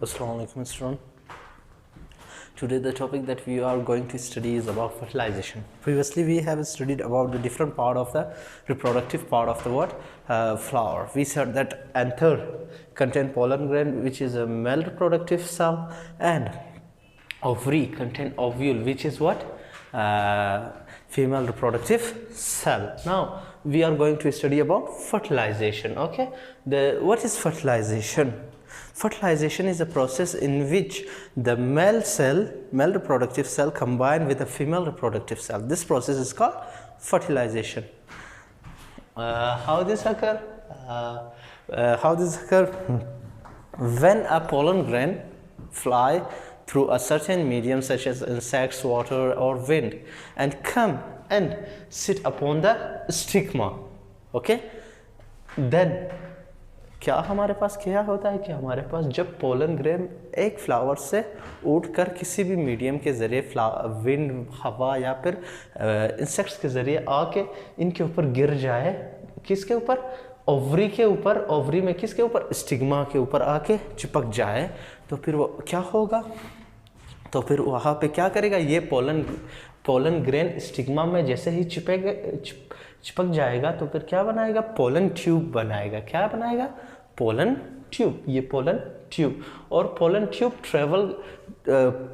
Assalamu alaikum everyone. Today the topic that we are going to study is about fertilization. Previously we have studied about the different part of the reproductive part of the flower. We said that anther contain pollen grain, which is a male reproductive cell, and ovary contain ovule, which is female reproductive cell. Now we are going to study about fertilization. Okay, what is fertilization? Fertilization is a process in which the male reproductive cell combine with a female reproductive cell. This process is called fertilization. How this occur? When a pollen grain fly through a certain medium such as insects, water or wind and come and sit upon the stigma. Okay, then क्या हमारे पास क्या होता है कि हमारे पास जब pollen grain एक flower से उड़कर किसी भी मीडियम के ज़रिए विंड, हवा या फिर इंसेक्ट्स के ज़रिए आके इनके ऊपर गिर जाए, किसके ऊपर? ओवरी के ऊपर। ओवरी में किसके ऊपर? स्टिग्मा के ऊपर आके चिपक जाए, तो फिर वो क्या होगा? तो फिर वहाँ पे क्या करेगा? ये पोलन ग्रेन स्टिग्मा में जैसे ही चिपक जाएगा तो फिर क्या बनाएगा? पोलन ट्यूब बनाएगा। क्या बनाएगा? Pollen tube. ये पोलन ट्यूब, और पोलन ट्यूब ट्रेवल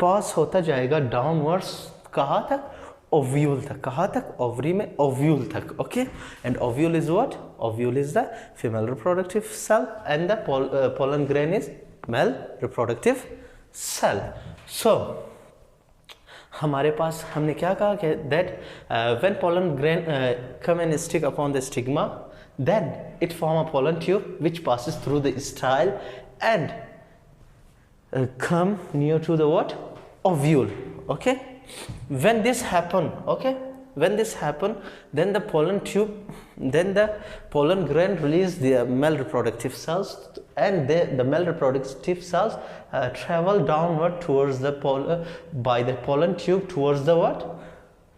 पास होता जाएगा डाउनवर्ड्स, कहाँ तक? ओव्यूल तक। कहाँ तक? ओवरी में ओव्यूल तक। Okay, and ovule is what? Ovule is the female reproductive cell and the pollen grain is male reproductive cell. So हमारे पास हमने क्या कहा कि that when pollen grain come and stick upon the stigma, then it form a pollen tube which passes through the style and come near to the what? Ovule. Okay, when this happen, then the pollen grain release the male reproductive cells, and the male reproductive cells travel downward towards the by the pollen tube towards the what?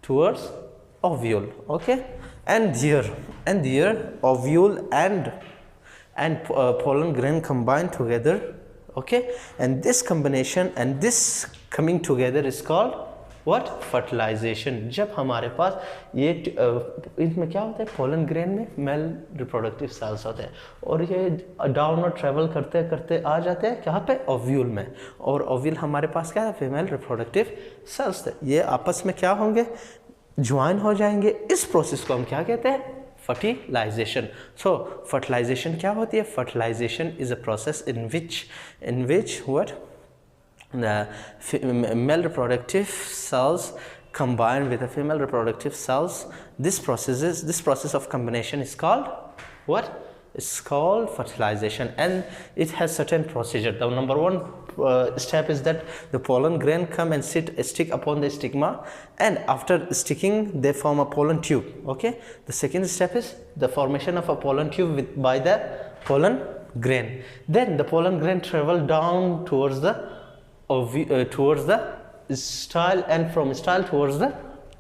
Towards ovule. Okay, and here ovule and pollen grain combine together. Okay, and this combination and this coming together is called what? Fertilization. जब हमारे पास ये इसमें क्या होता है? Pollen grain में male reproductive cells होते हैं और ये डाउनवर्ड ट्रेवल करते करते आ जाते हैं कहाँ पे? ओव्यूल में, और ओव्यूल हमारे पास क्या है? फीमेल रिप्रोडक्टिव सेल्स थे। ये आपस में क्या होंगे? ज्वाइन हो जाएंगे। इस प्रोसेस को हम क्या कहते हैं? fertilization. So fertilization क्या होती है? Fertilization is a process in which what? The male reproductive cells combine with the female reproductive cells. This process of combination is called what? It's called fertilization, and it has certain procedure. The number one step is that the pollen grain come and stick upon the stigma, and after sticking they form a pollen tube. Okay, the second step is the formation of a pollen tube by the pollen grain. Then the pollen grain travel down towards the style, and from style towards the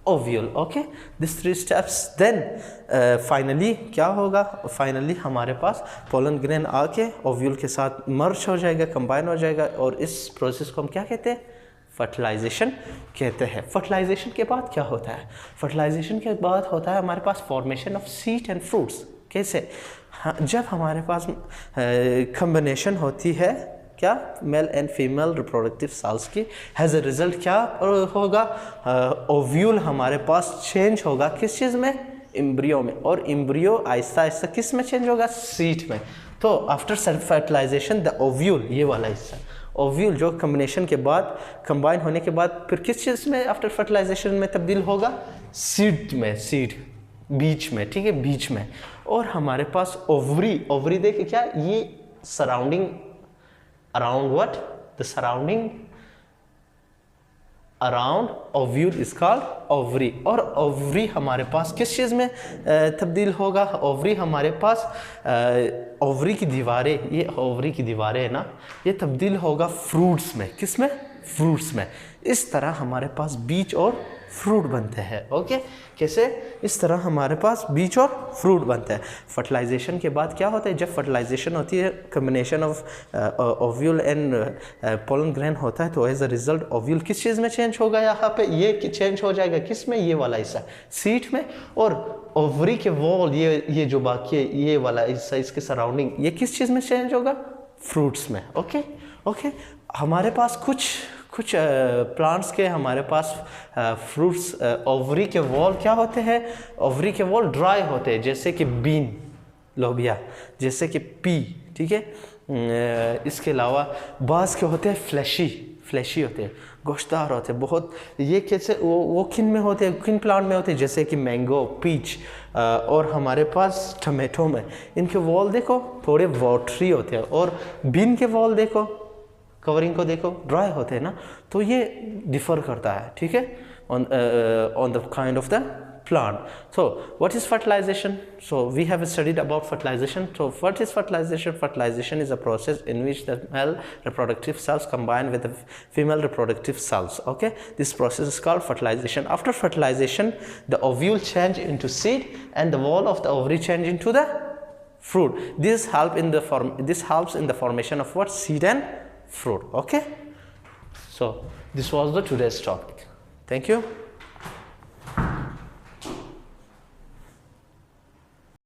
ovule. Okay, these three steps. Then finally क्या होगा? Finally हमारे पास pollen grain आके ovule के साथ merge हो जाएगा, combine हो जाएगा, और इस process को हम क्या कहते हैं? Fertilization कहते हैं। Fertilization के बाद क्या होता है? Fertilization के बाद होता है हमारे पास formation of seed and fruits. कैसे? जब हमारे पास combination होती है क्या? Male and female reproductive cells की, हैज़ अ रिजल्ट क्या होगा? ओव्यूल हमारे पास चेंज होगा किस चीज़ में? एम्ब्रियो में, और एम्ब्रियो आहिस्ता आहिस्ता किस में चेंज होगा? सीड में। तो आफ्टर फर्टिलाइजेशन द ओव्यूल, ये वाला हिस्सा ओव्यूल जो कम्बिनेशन के बाद, कंबाइन होने के बाद फिर किस चीज़ में आफ्टर फर्टिलाइजेशन में तब्दील होगा? सीड में, सीड बीच में। ठीक है, बीच में। और हमारे पास ओवरी देखिए क्या? ये surrounding around what? The surrounding around ovule is called ovary, और ovary हमारे पास किस चीज़ में तब्दील होगा? ovary हमारे पास ovary की दीवारें, ये ovary की दीवारें है ना, ये तब्दील होगा फ्रूट्स में। किस में? फ्रूट्स में। इस तरह हमारे पास बीज और फ्रूट बनते हैं। ओके, कैसे? इस तरह हमारे पास बीज और फ्रूट बनते हैं। फर्टिलाइजेशन के बाद क्या होता है? जब फर्टिलाइजेशन होती है, combination of ovule and pollen grain होता है, तो एज अ रिजल्ट ओव्यूल किस चीज़ में चेंज होगा? यहाँ पे ये चेंज हो जाएगा किस में? ये वाला हिस्सा सीड में, और ओवरी के वॉल ये जो बाकी है ये वाला हिस्सा इसके सराउंडिंग ये किस चीज़ में चेंज होगा? फ्रूट्स में। ओके ओके, हमारे पास कुछ प्लांट्स के हमारे पास फ्रूट्स ओवरी के वॉल क्या होते हैं? ओवरी के वॉल ड्राई होते हैं, जैसे कि बीन, लोबिया, जैसे कि पी, ठीक है। इसके अलावा बाज़ के होते हैं फ्लैशी होते हैं, गोश्तदार होते हैं बहुत। ये कैसे वो किन में होते हैं, किन प्लांट में होते हैं? जैसे कि मैंगो, पीच, और हमारे पास टमेटो में इनके वॉल देखो थोड़े वाटरी होते हैं, और बीन के वॉल देखो, कवरिंग को देखो, ड्राई होते हैं ना। तो ये डिफर करता है, ठीक है, on the kind of the plant. So what is fertilization? So we have studied about fertilization. So what is fertilization? Fertilization is a process in which the male reproductive cells combine with the female reproductive cells. Okay, this process is called fertilization. After fertilization, the ovule change into seed and the wall of the ovary change into the fruit. This helps in the formation of what? Seed and fruit. Okay, so this was the today's topic. Thank you.